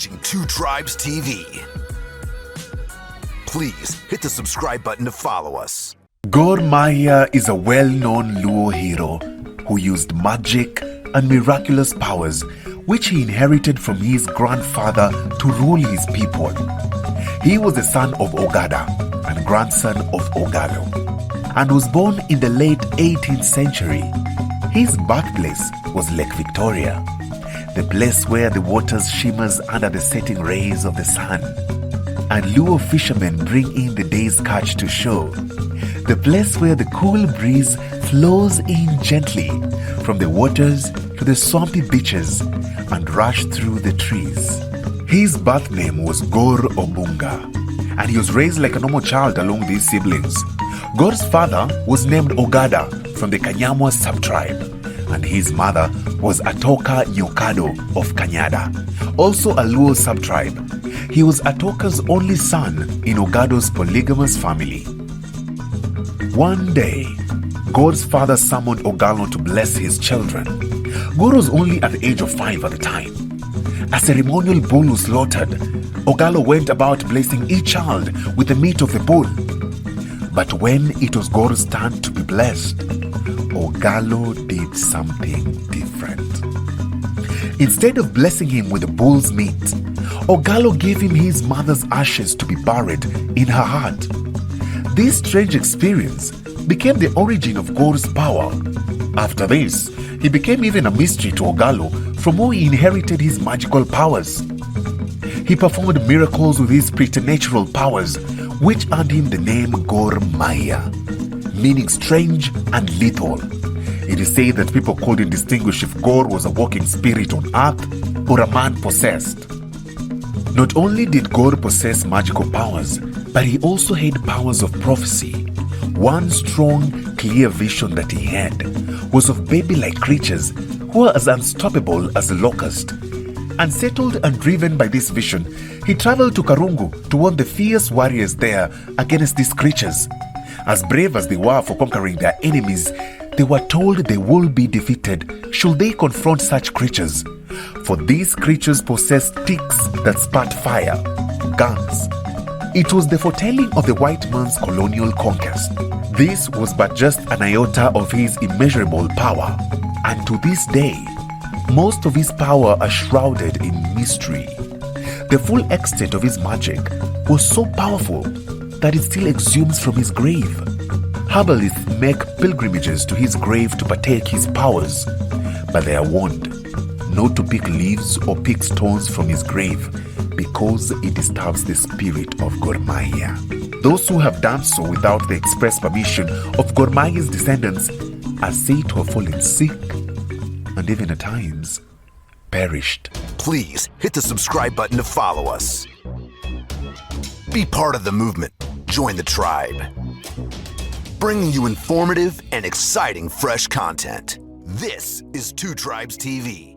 watching Two Tribes TV. Please hit the subscribe button to follow us. Gor Mahia is a well-known Luo hero who used magic and miraculous powers which he inherited from his grandfather to rule his people. He was the son of Ogada and grandson of Ogalo, and was born in the late 18th century. His birthplace was Lake Victoria, the place where the waters shimmers under the setting rays of the sun, and Luo fishermen bring in the day's catch to shore, the place where the cool breeze flows in gently from the waters to the swampy beaches and rush through the trees. His birth name was Gor Obunga, and he was raised like a normal child along with his siblings. Gor's father was named Ogada from the Kanyamwa subtribe, and his mother was Atoka Nyokado of Kanyada, also a Luo subtribe. He was Atoka's only son in Ogado's polygamous family. One day, Gor's father summoned Ogalo to bless his children. Gor was only at the age of 5 at the time. A ceremonial bull was slaughtered. Ogalo went about blessing each child with the meat of the bull. But when it was Gor's turn to be blessed, Ogalo did something different. Instead of blessing him with the bull's meat, Ogalo gave him his mother's ashes to be buried in her heart. This strange experience became the origin of Gor's power. After this, he became even a mystery to Ogalo, from whom he inherited his magical powers. He performed miracles with his preternatural powers, which earned him the name Gor Mahia, meaning strange and lethal. It is said that people couldn't distinguish if Gor was a walking spirit on earth or a man possessed. Not only did Gor possess magical powers, but he also had powers of prophecy. One strong, clear vision that he had was of baby-like creatures who were as unstoppable as a locust. Unsettled and driven by this vision, he traveled to Karungu to warn the fierce warriors there against these creatures. As brave as they were for conquering their enemies, they were told they would be defeated should they confront such creatures. For these creatures possessed sticks that spat fire, guns. It was the foretelling of the white man's colonial conquest. This was but just an iota of his immeasurable power, and to this day, most of his power are shrouded in mystery. The full extent of his magic was so powerful that it still exhumes from his grave. Herbalists make pilgrimages to his grave to partake his powers, but they are warned not to pick leaves or pick stones from his grave because it disturbs the spirit of Gor Mahia. Those who have done so without the express permission of Gor Mahia's descendants are said to have fallen sick and even at times perished. Please hit the subscribe button to follow us. Be part of the movement. Join the tribe. Bringing you informative and exciting fresh content. This is Two Tribes TV.